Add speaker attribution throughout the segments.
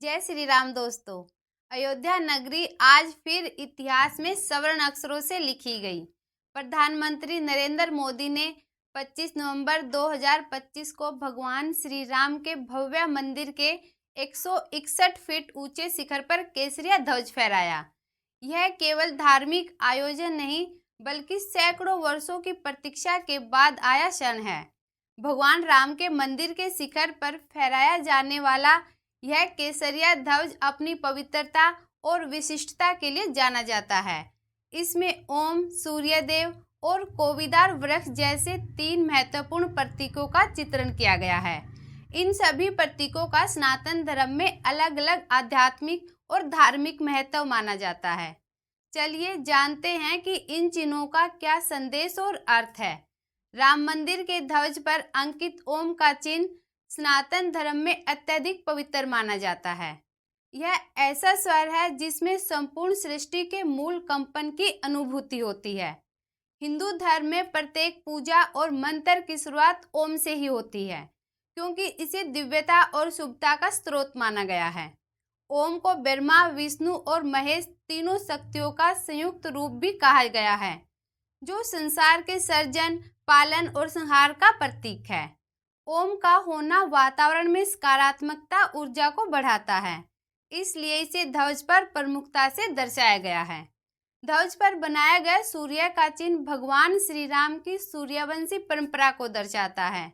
Speaker 1: जय श्री राम दोस्तों। अयोध्या नगरी आज फिर इतिहास में स्वर्ण अक्षरों से लिखी गई। प्रधानमंत्री नरेंद्र मोदी ने 25 नवंबर 2025 को भगवान श्री राम के भव्य मंदिर के 161 फीट ऊंचे शिखर पर केसरिया ध्वज फहराया। यह केवल धार्मिक आयोजन नहीं बल्कि सैकड़ों वर्षों की प्रतीक्षा के बाद आया क्षण है। भगवान राम के मंदिर के शिखर पर फहराया जाने वाला यह केसरिया ध्वज अपनी पवित्रता और विशिष्टता के लिए जाना जाता है। इसमें ओम, सूर्यदेव और कोविदार वृक्ष जैसे 3 महत्वपूर्ण प्रतीकों का चित्रण किया गया है। इन सभी प्रतीकों का सनातन धर्म में अलग अलग आध्यात्मिक और धार्मिक महत्व माना जाता है। चलिए जानते हैं कि इन चिन्हों का क्या संदेश और अर्थ है। राम मंदिर के ध्वज पर अंकित ओम का चिन्ह सनातन धर्म में अत्यधिक पवित्र माना जाता है। यह ऐसा स्वर है जिसमें संपूर्ण सृष्टि के मूल कंपन की अनुभूति होती है। हिंदू धर्म में प्रत्येक पूजा और मंत्र की शुरुआत ओम से ही होती है, क्योंकि इसे दिव्यता और शुभता का स्रोत माना गया है। ओम को ब्रह्मा, विष्णु और महेश तीनों शक्तियों का संयुक्त रूप भी कहा गया है, जो संसार के सर्जन, पालन और संहार का प्रतीक है। ओम का होना वातावरण में सकारात्मकता ऊर्जा को बढ़ाता है, इसलिए इसे ध्वज पर प्रमुखता से दर्शाया गया है। ध्वज पर बनाया गया सूर्य का चिन्ह भगवान श्री राम की सूर्यवंशी परंपरा को दर्शाता है।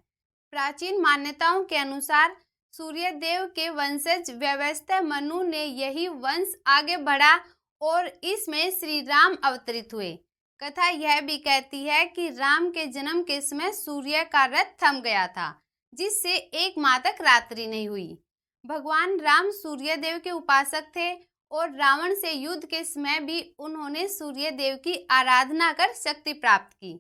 Speaker 1: प्राचीन मान्यताओं के अनुसार सूर्य देव के वंशज व्यवस्था मनु ने यही वंश आगे बढ़ा और इसमें श्री राम अवतरित हुए। कथा यह भी कहती है कि राम के जन्म के समय सूर्य का रथ थम गया था, जिससे एक माह तक रात्रि नहीं हुई। भगवान राम सूर्य देव के उपासक थे और रावण से युद्ध के समय भी उन्होंने सूर्य देव की आराधना कर शक्ति प्राप्त की।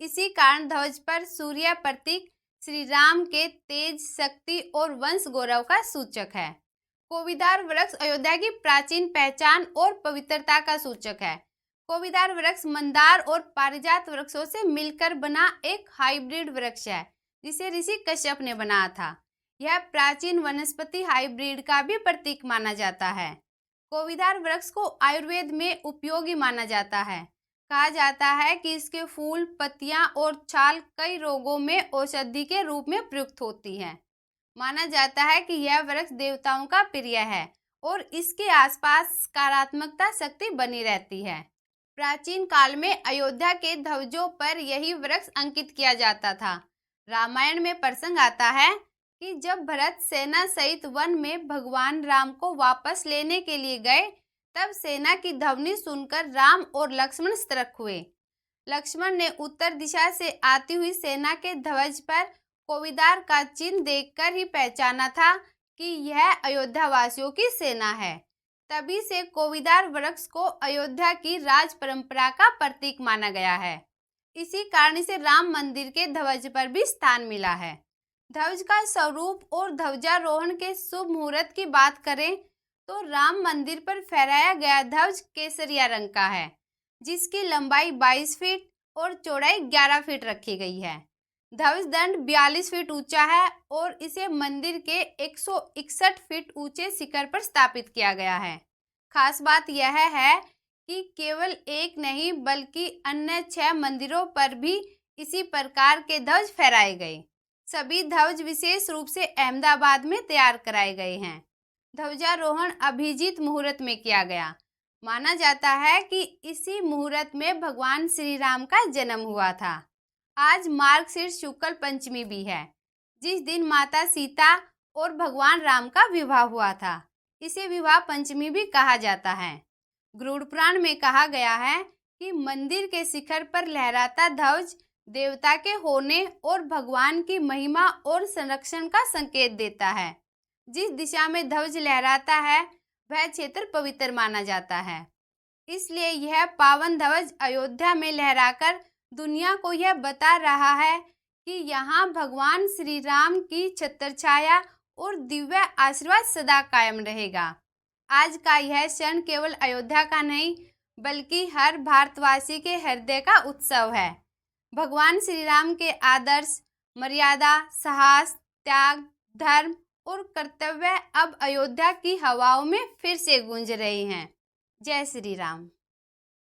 Speaker 1: इसी कारण ध्वज पर सूर्य प्रतीक श्री राम के तेज, शक्ति और वंश गौरव का सूचक है। कोविदार वृक्ष अयोध्या की प्राचीन पहचान और पवित्रता का सूचक है। कोविदार वृक्ष मंदार और पारिजात वृक्षों से मिलकर बना एक हाइब्रिड वृक्ष है, जिसे ऋषि कश्यप ने बनाया था। यह प्राचीन वनस्पति हाइब्रिड का भी प्रतीक माना जाता है। कोविदार वृक्ष को आयुर्वेद में उपयोगी माना जाता है। कहा जाता है कि इसके फूल, पत्तियां और छाल कई रोगों में औषधि के रूप में प्रयुक्त होती है। माना जाता है कि यह वृक्ष देवताओं का प्रिय है और इसके आसपास सकारात्मकता शक्ति बनी रहती है। प्राचीन काल में अयोध्या के ध्वजों पर यही वृक्ष अंकित किया जाता था। रामायण में प्रसंग आता है कि जब भरत सेना सहित वन में भगवान राम को वापस लेने के लिए गए, तब सेना की ध्वनि सुनकर राम और लक्ष्मण सतर्क हुए। लक्ष्मण ने उत्तर दिशा से आती हुई सेना के ध्वज पर कोविदार का चिन्ह देखकर ही पहचाना था कि यह अयोध्या वासियों की सेना है। तभी से कोविदार वृक्ष को अयोध्या की राज परंपरा का प्रतीक माना गया है। इसी कारण इसे राम मंदिर के ध्वज पर भी स्थान मिला है। ध्वज का स्वरूप और ध्वजारोहण के शुभ मुहूर्त की बात करें तो राम मंदिर पर फहराया गया ध्वज केसरिया रंग का है, जिसकी लंबाई 22 फीट और चौड़ाई 11 फीट रखी गई है। ध्वज दंड 42 फीट ऊंचा है और इसे मंदिर के 161 फीट ऊंचे शिखर पर स्थापित किया गया है। खास बात यह है कि केवल एक नहीं बल्कि अन्य 6 मंदिरों पर भी इसी प्रकार के ध्वज फहराए गए। सभी ध्वज विशेष रूप से अहमदाबाद में तैयार कराए गए हैं। ध्वजारोहण अभिजीत मुहूर्त में किया गया। माना जाता है कि इसी मुहूर्त में भगवान श्री राम का जन्म हुआ था। आज मार्गशीर्ष शुक्ल पंचमी भी है, जिस दिन माता सीता और भगवान राम का विवाह हुआ था। इसे विवाह पंचमी भी कहा जाता है। गरुड़ पुराण में कहा गया है कि मंदिर के शिखर पर लहराता ध्वज देवता के होने और भगवान की महिमा और संरक्षण का संकेत देता है। जिस दिशा में ध्वज लहराता है वह क्षेत्र पवित्र माना जाता है। इसलिए यह पावन ध्वज अयोध्या में लहराकर दुनिया को यह बता रहा है कि यहाँ भगवान श्री राम की छत्रछाया और दिव्य आशीर्वाद सदा कायम रहेगा। आज का यह क्षण केवल अयोध्या का नहीं बल्कि हर भारतवासी के हृदय का उत्सव है। भगवान श्री राम के आदर्श, मर्यादा, साहस, त्याग, धर्म और कर्तव्य अब अयोध्या की हवाओं में फिर से गूंज रहे हैं। जय श्री राम।